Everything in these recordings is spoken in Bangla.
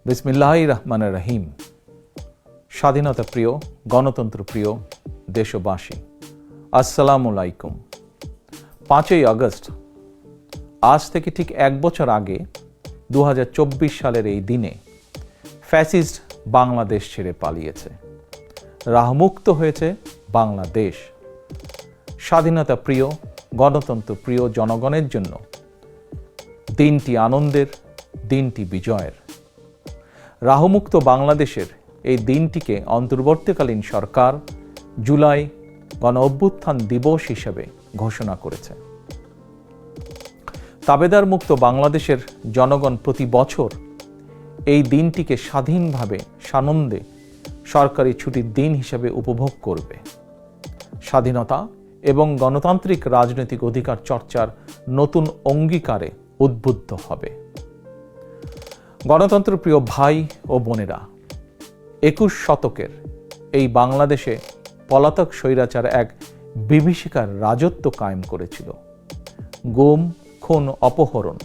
বিসমিল্লাহির রহমানির রহিম। স্বাধীনতা প্রিয়, গণতন্ত্র প্রিয় দেশবাসী, আসসালামু আলাইকুম। 5ই আগস্ট, আজ থেকে ঠিক 1 বছর আগে 2024 সালের এই দিনে ফ্যাসিস্ট বাংলাদেশ ছেড়ে পালিয়েছে। রাহমুক্ত হয়েছে বাংলাদেশ। স্বাধীনতা প্রিয়, গণতন্ত্র প্রিয় জনগণের জন্য দিনটি আনন্দের, দিনটি বিজয়ের। রাহমুক্ত বাংলাদেশের এই দিনটিকে অন্তর্বর্তীকালীন সরকার জুলাই গণ অভ্যুত্থান দিবস হিসেবে ঘোষণা করেছে। তাবেদার মুক্ত বাংলাদেশের জনগণ প্রতি বছর এই দিনটিকে স্বাধীনভাবে সানন্দে সরকারি ছুটির দিন হিসেবে উপভোগ করবে। স্বাধীনতা এবং গণতান্ত্রিক রাজনৈতিক অধিকার চর্চার নতুন অঙ্গীকারে উদ্বুদ্ধ হবে। গণতন্ত্র প্রিয় ভাই ও বোনেরা, 21 শতকের এই বাংলাদেশে পলাতক স্বৈরাচার এক বিভীষিকার রাজত্ব কায়েম করেছিল। গুম, খুন, অপহরণ,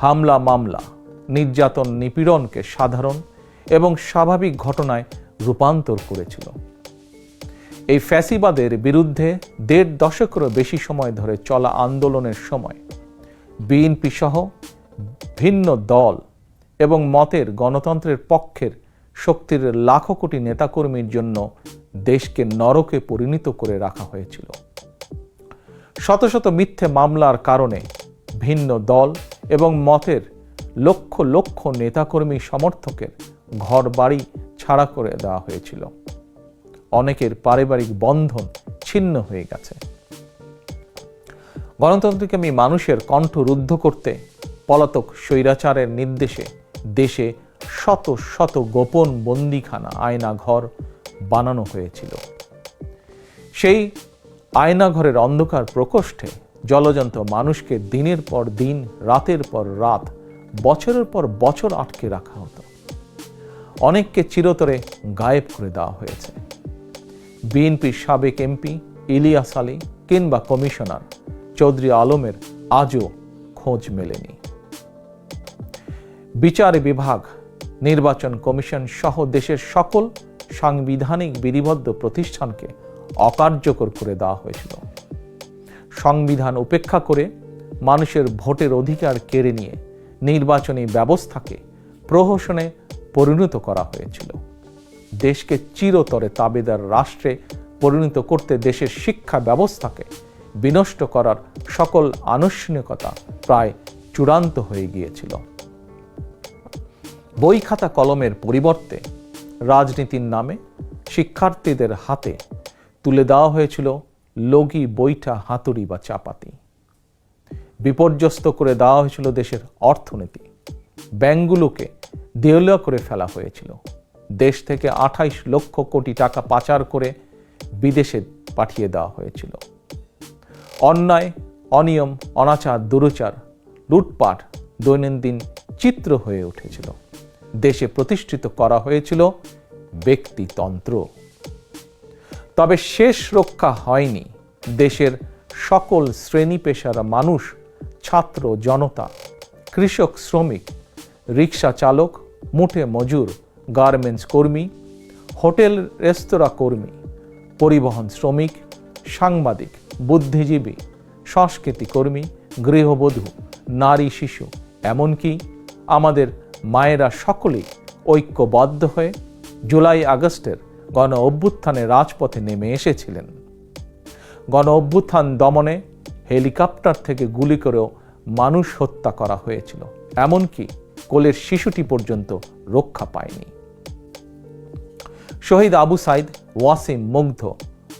হামলা, মামলা, নির্যাতন, নিপীড়নকে সাধারণ এবং স্বাভাবিক ঘটনায় রূপান্তর করেছিল। এই ফ্যাসিবাদের বিরুদ্ধে 1.5 দশকেরও বেশি সময় ধরে চলা আন্দোলনের সময় বিএনপি সহ ভিন্ন দল এবং মতের গণতন্ত্রের পক্ষের শক্তির লাখো কোটি নেতাকর্মীর জন্য দেশকে নরকে পরিণত করে রাখা হয়েছিল। শত শত মিথ্যে মামলার কারণে ভিন্ন দল এবং মতের লক্ষ লক্ষ নেতাকর্মী সমর্থকের ঘর বাড়ি ছাড়া করে দেওয়া হয়েছিল। অনেকের পারিবারিক বন্ধন ছিন্ন হয়ে গেছে। গণতন্ত্রকামী মানুষের কণ্ঠ রুদ্ধ করতে পলাতক স্বৈরাচারের নির্দেশে দেশে শত শত গোপন বন্দিখানা, আয়নাঘর বানানো হয়েছিল। সেই আয়নাঘরের অন্ধকার প্রকোষ্ঠে জলজন্ত মানুষকে দিনের পর দিন, রাতের পর রাত, বছরের পর বছর আটকে রাখা হতো। অনেককে চিরতরে গায়েব করে দেওয়া হয়েছে। বিএনপির সাবেক এমপি ইলিয়াস আলী কিংবা কমিশনার চৌধুরী আলমের আজও খোঁজ মেলেনি। বিচার বিভাগ, নির্বাচন কমিশন সহ দেশের সকল সাংবিধানিক বিধিবদ্ধ প্রতিষ্ঠানকে অকার্যকর করে দেওয়া হয়েছিল। সংবিধান উপেক্ষা করে মানুষের ভোটের অধিকার কেড়ে নিয়ে নির্বাচনী ব্যবস্থাকে প্রহসনে পরিণত করা হয়েছিল। দেশকে চিরতরে তাবেদার রাষ্ট্রে পরিণত করতে দেশের শিক্ষা ব্যবস্থাকে বিনষ্ট করার সকল আনুষ্ঠানিকতা প্রায় চূড়ান্ত হয়ে গিয়েছিল। বই খাতা কলমের পরিবর্তে রাজনীতির নামে শিক্ষার্থীদের হাতে তুলে দেওয়া হয়েছিল লগি, বৈঠা, হাতুড়ি বা চাপাতি। বিপর্যস্ত করে দেওয়া হয়েছিল দেশের অর্থনীতি। ব্যাংকগুলোকে দেউলিয়া করে ফেলা হয়েছিল। দেশ থেকে 28 লক্ষ কোটি টাকা পাচার করে বিদেশে পাঠিয়ে দেওয়া হয়েছিল। অন্যায়, অনিয়ম, অনাচার, দুরাচার, লুটপাট দৈনন্দিন চিত্র হয়ে উঠেছিল। দেশে প্রতিষ্ঠিত করা হয়েছিল ব্যক্তিতন্ত্র। তবে শেষ রক্ষা হয়নি দেশের সকল শ্রেণী পেশার মানুষ, ছাত্র জনতা, কৃষক, শ্রমিক, রিক্সা চালক, মুঠে মজুর, গার্মেন্টস কর্মী, হোটেল রেস্তোরাঁ কর্মী, পরিবহন শ্রমিক, সাংবাদিক, বুদ্ধিজীবী, সংস্কৃতি কর্মী, গৃহবধূ, নারী, শিশু, এমনকি আমাদের মায়েরা সকলেই ঐক্যবদ্ধ হয়ে জুলাই আগস্টের গণ অভ্যুত্থানে রাজপথে নেমে এসেছিলেন। গণ অভ্যুত্থান দমনে হেলিকপ্টার থেকে গুলি করেও মানুষ হত্যা করা হয়েছিল। এমনকি কোলের শিশুটি পর্যন্ত রক্ষা পায়নি। শহীদ আবু সাইদ, ওয়াসিম, মুগ্ধ,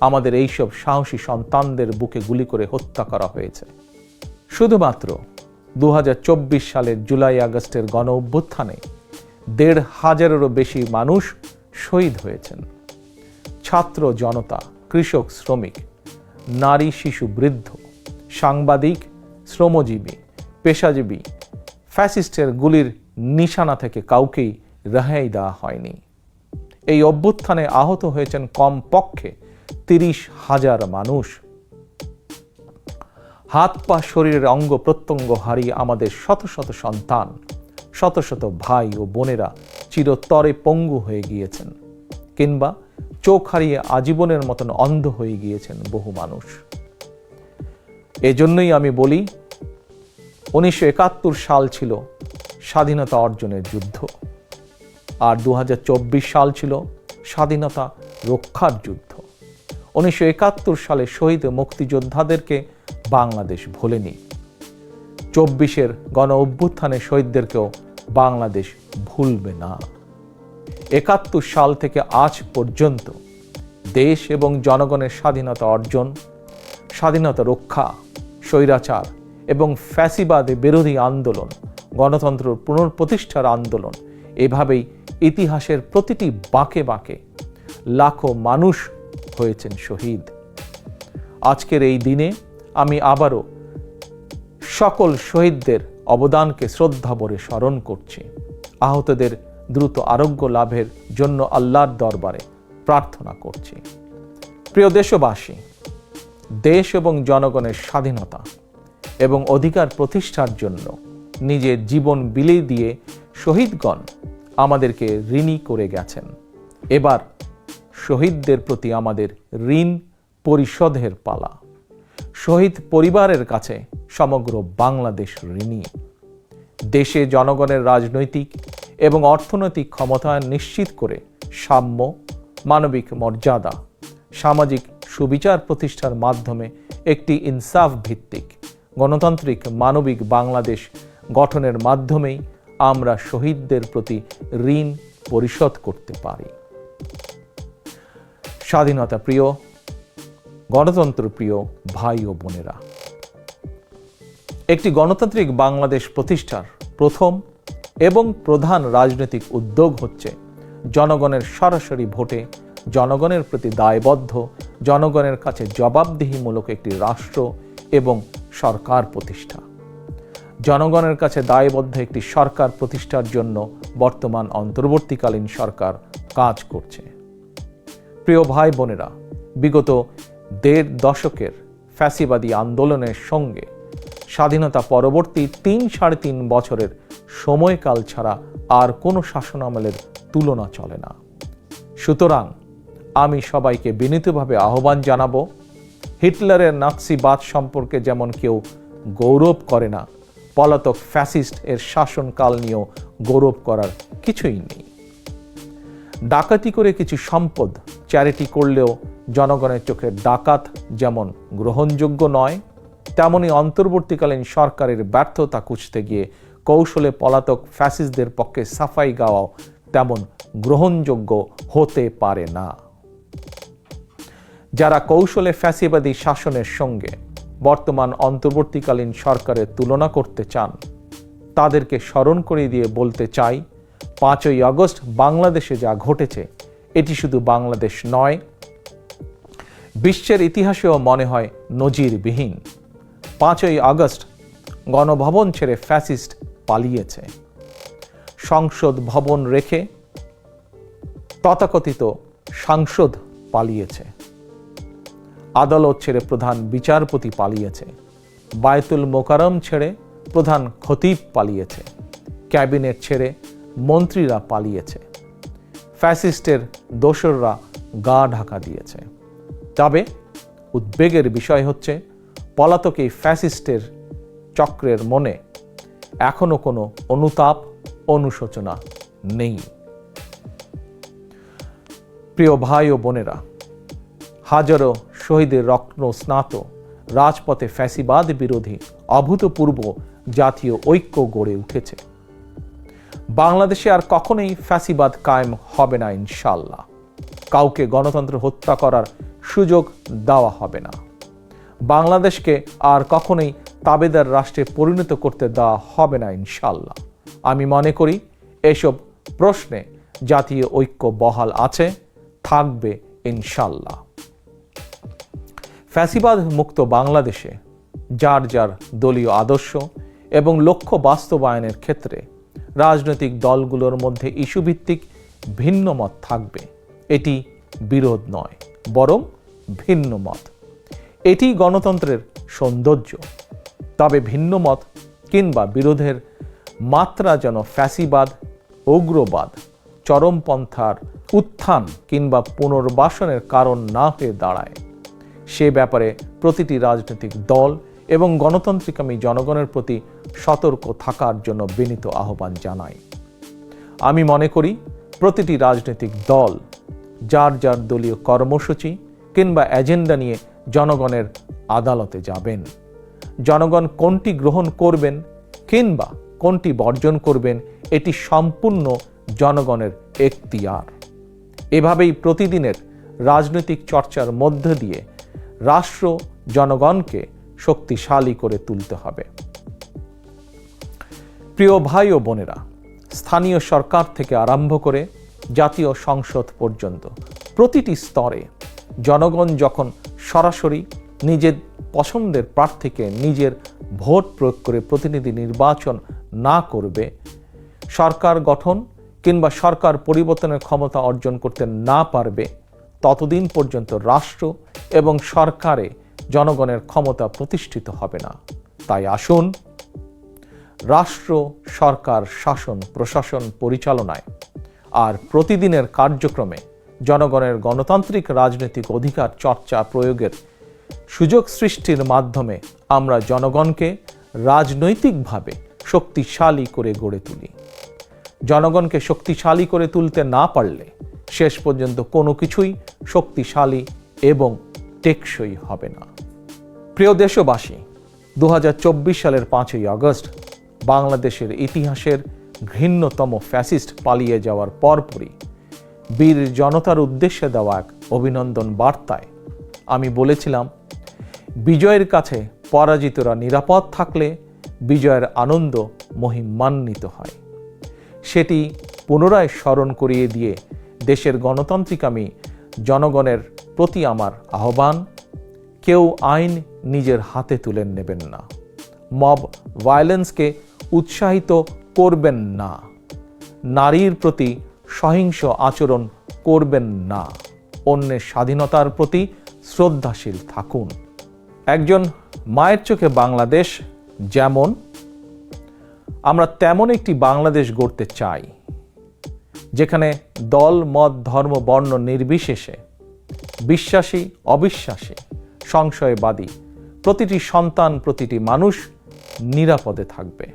আমাদের এইসব সাহসী সন্তানদের বুকে গুলি করে হত্যা করা হয়েছে। শুধুমাত্র 2024 সালের জুলাই আগস্টের গণ অভ্যুত্থানে 1,500-এরও বেশি মানুষ শহীদ হয়েছেন। ছাত্র জনতা, কৃষক, শ্রমিক, নারী, শিশু, বৃদ্ধ, সাংবাদিক, শ্রমজীবী, পেশাজীবী, ফ্যাসিস্টের গুলির নিশানা থেকে কাউকেই রেহাই দেওয়া হয়নি। এই অভ্যুত্থানে আহত হয়েছেন কমপক্ষে 30,000 মানুষ। হাত পা, শরীরের অঙ্গ প্রত্যঙ্গ হারিয়ে আমাদের শত শত সন্তান শত শত ভাই ও বোনেরা চিরতরে পঙ্গু হয়ে গিয়েছেন, কিংবা চোখ হারিয়ে আজীবনের মতন অন্ধ হয়ে গিয়েছেন বহু মানুষ। এজন্যই আমি বলি, 1971 সাল ছিল স্বাধীনতা অর্জনের যুদ্ধ, আর 2024 সাল ছিল স্বাধীনতা রক্ষার যুদ্ধ। 1971 সালে শহীদ মুক্তিযোদ্ধাদেরকে বাংলাদেশ ভোলেনি। 24-এর গণ অভ্যুত্থানের শহীদদেরকেও বাংলাদেশ ভুলবে না। 71 সাল থেকে আজ পর্যন্ত দেশ এবং জনগণের স্বাধীনতা অর্জন, স্বাধীনতা রক্ষা, স্বৈরাচার এবং ফ্যাসিবাদ বিরোধী আন্দোলন, গণতন্ত্র পুনঃপ্রতিষ্ঠার আন্দোলন, এভাবেই ইতিহাসের প্রতিটি বাঁকে বাঁকে লাখো মানুষ হয়েছেন শহীদ। আজকের এই দিনে আমি আবারও সকল শহীদদের অবদানকে শ্রদ্ধাভরে স্মরণ করছি। আহতদের দ্রুত আরোগ্য লাভের জন্য আল্লাহর দরবারে প্রার্থনা করছি। প্রিয় দেশবাসী, দেশ এবং জনগণের স্বাধীনতা এবং অধিকার প্রতিষ্ঠার জন্য নিজের জীবন বিলিয়ে দিয়ে শহীদগণ আমাদেরকে ঋণী করে গেছেন। এবার শহীদদের প্রতি আমাদের ঋণ পরিশোধের পালা। শহীদ পরিবারের কাছে সমগ্র বাংলাদেশ ঋণী। দেশে জনগণের রাজনৈতিক এবং অর্থনৈতিক ক্ষমতায়ন নিশ্চিত করে সাম্য, মানবিক মর্যাদা, সামাজিক সুবিচার প্রতিষ্ঠার মাধ্যমে একটি ইনসাফ ভিত্তিক গণতান্ত্রিক মানবিক বাংলাদেশ গঠনের মাধ্যমেই আমরা শহীদদের প্রতি ঋণ পরিশোধ করতে পারি। স্বাধীনতা প্রিয়, গণতন্ত্র প্রিয় ভাই ও বোনেরা, একটি গণতান্ত্রিক বাংলাদেশ প্রতিষ্ঠার প্রথম এবং প্রধান রাজনৈতিক উদ্যোগ হচ্ছে জনগণের সরাসরি ভোটে জনগণের প্রতি দায়বদ্ধ, জনগণের কাছে জবাবদিহিমূলক একটি রাষ্ট্র এবং সরকার প্রতিষ্ঠা। জনগণের কাছে দায়বদ্ধ একটি সরকার প্রতিষ্ঠার জন্য বর্তমান অন্তর্বর্তীকালীন সরকার কাজ করছে। প্রিয় ভাই বোনেরা, বিগত 1.5 দশকের ফ্যাসিবাদী আন্দোলনের সঙ্গে স্বাধীনতা পরবর্তী 3-3.5 বছরের সময়কাল ছাড়া আর কোনো শাসনামলের তুলনা চলে না। সুতরাং আমি সবাইকে বিনীতভাবে আহ্বান জানাবো, হিটলারের নাৎসিবাদ সম্পর্কে যেমন কেউ গৌরব করে না, পলাতক ফ্যাসিস্ট এর শাসনকাল নিয়েও গৌরব করার কিছুই নেই। ডাকাতি করে কিছু সম্পদ চ্যারিটি করলেও জনগণের চোখে ডাকাত যেমন গ্রহণযোগ্য নয়, তেমনি অন্তর্বর্তীকালীন সরকারের ব্যর্থতা খুঁজতে গিয়ে কৌশলে পলাতক ফ্যাসিস্টদের পক্ষে সাফাই গাওয়াও তেমন গ্রহণযোগ্য হতে পারে না। যারা কৌশলে ফ্যাসিবাদী শাসনের সঙ্গে বর্তমান অন্তর্বর্তীকালীন সরকারের তুলনা করতে চান, তাদেরকে স্মরণ করিয়ে দিয়ে বলতে চাই, 5ই আগস্ট বাংলাদেশে যা ঘটেছে এটি শুধু বাংলাদেশ নয়, বিশ্বের ইতিহাসেও মনে হয় নজিরবিহীন। 5ই আগস্ট গণভবন ছেড়ে ফ্যাসিস্ট পালিয়েছে। সংসদ ভবন রেখে তথাকথিত সাংসদ পালিয়েছে। আদালত ছেড়ে প্রধান বিচারপতি পালিয়েছে। বায়তুল মোকাররম ছেড়ে প্রধান খতিব পালিয়েছে। ক্যাবিনেট ছেড়ে মন্ত্রীরা পালিয়েছে। ফ্যাসিস্টের দোসররা গা ঢাকা দিয়েছে। তবে উদ্বেগের বিষয় হচ্ছে, পলাতক এই ফ্যাসিস্টের চক্রের মনে এখনো কোনো অনুতাপ, অনুশোচনা নেই। প্রিয় ভাই ও বোনেরা, হাজারো শহীদের রত্ন স্নাত রাজপথে ফ্যাসিবাদ বিরোধী অভূতপূর্ব জাতীয় ঐক্য গড়ে উঠেছে। বাংলাদেশে আর কখনোই ফ্যাসিবাদ কায়েম হবে না ইনশাআল্লাহ। কাউকে গণতন্ত্র হত্যা করার সুযোগ দেওয়া হবে না। বাংলাদেশকে আর কখনোই তাবেদার রাষ্ট্রে পরিণত করতে দেওয়া হবে না ইনশাআল্লাহ। আমি মনে করি এসব প্রশ্নে জাতীয় ঐক্য বহাল আছে, থাকবে ইনশাআল্লাহ। ফ্যাসিবাদ মুক্ত বাংলাদেশে যার যার দলীয় আদর্শ এবং লক্ষ্য বাস্তবায়নের ক্ষেত্রে রাজনৈতিক দলগুলোর মধ্যে ইস্যুভিত্তিক ভিন্ন মত থাকবে। এটি বিরোধ নয়, বরং ভিন্ন মত। এটি গণতন্ত্রের সৌন্দর্য। তবে ভিন্ন মত কিংবা বিরোধের মাত্রা যেন ফ্যাসিবাদ, উগ্রবাদ, চরমপন্থার উত্থান কিংবা পুনর্বাসনের কারণ না হয়ে দাঁড়ায়, সে ব্যাপারে প্রতিটি রাজনৈতিক দল এবং গণতান্ত্রিকামী জনগণের প্রতি সতর্ক থাকার জন্য বিনীত আহ্বান জানাই। আমি মনে করি প্রতিটি রাজনৈতিক দল যার যার দলীয় কর্মসূচি কিংবা এজেন্ডা নিয়ে জনগণের আদালতে যাবেন। জনগণ কোনটি গ্রহণ করবেন কিংবা কোনটি বর্জন করবেন এটি সম্পূর্ণ জনগণের এখতিয়ার। এভাবেই প্রতিদিনের রাজনৈতিক চর্চার মধ্য দিয়ে রাষ্ট্র জনগণকে শক্তিশালী করে তুলতে হবে। প্রিয় ভাই ও বোনেরা, স্থানীয় সরকার থেকে আরম্ভ করে জাতীয় সংসদ পর্যন্ত প্রতিটি স্তরে জনগণ যখন সরাসরি নিজের পছন্দের প্রার্থীকে নিজের ভোট প্রয়োগ করে প্রতিনিধি নির্বাচন না করবে, সরকার গঠন কিংবা সরকার পরিবর্তনের ক্ষমতা অর্জন করতে না পারবে, ততদিন পর্যন্ত রাষ্ট্র এবং সরকারে জনগণের ক্ষমতা প্রতিষ্ঠিত হবে না। তাই আসুন, রাষ্ট্র, সরকার, শাসন, প্রশাসন পরিচালনায় আর প্রতিদিনের কার্যক্রমে জনগণের গণতান্ত্রিক রাজনৈতিক অধিকার চর্চা প্রয়োগের সুযোগ সৃষ্টির মাধ্যমে আমরা জনগণকে রাজনৈতিকভাবে শক্তিশালী করে গড়ে তুলি। জনগণকে শক্তিশালী করে তুলতে না পারলে শেষ পর্যন্ত কোনো কিছুই শক্তিশালী এবং টেকসই হবে না। প্রিয় দেশবাসী, 2024 সালের 5ই আগস্ট বাংলাদেশের ইতিহাসের ঘৃণ্যতম ফ্যাসিস্ট পালিয়ে যাওয়ার পরপরই বীর জনতার উদ্দেশ্যে দেওয়া এক অভিনন্দন বার্তায় আমি বলেছিলাম, বিজয়ের কাছে পরাজিতরা নিরাপদ থাকলে বিজয়ের আনন্দ মহিমান্বিত হয়। সেটি পুনরায় স্মরণ করিয়ে দিয়ে দেশের গণতান্ত্রিকামী জনগণের প্রতি আমার আহ্বান, কেউ আইন নিজের হাতে তুলে নেবেন না, মব ভায়োলেন্সকে উৎসাহিত করবেন না, নারীর প্রতি সহিংস আচরণ করবেন না, অন্যের স্বাধীনতার প্রতি শ্রদ্ধাশীল থাকুন। একজন মায়ের চোখে বাংলাদেশ যেমন, আমরা তেমন একটি বাংলাদেশ গড়তে চাই যেখানে দল, মত, ধর্ম, বর্ণ নির্বিশেষে বিশ্বাসী, অবিশ্বাসী, সংশয়বাদী প্রতিটি সন্তান, প্রতিটি মানুষ নিরাপদে থাকবে।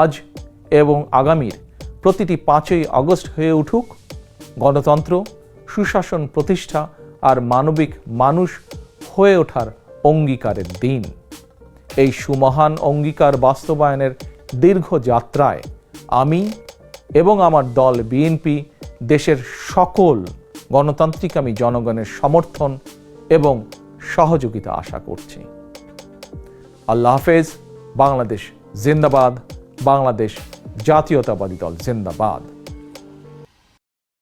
আজ এবং আগামীর প্রতিটি 5ই আগস্ট হয়ে উঠুক গণতন্ত্র, সুশাসন প্রতিষ্ঠা আর মানবিক মানুষ হয়ে ওঠার অঙ্গীকারের দিন। এই সুমহান অঙ্গীকার বাস্তবায়নের দীর্ঘ যাত্রায় আমি এবং আমার দল বিএনপি দেশের সকল গণতান্ত্রিকামী জনগণের সমর্থন এবং সহযোগিতা আশা করছি। আল্লাহ হাফেজ। বাংলাদেশ জিন্দাবাদ। বাংলাদেশ জাতীয়তাবাদী দল জিন্দাবাদ।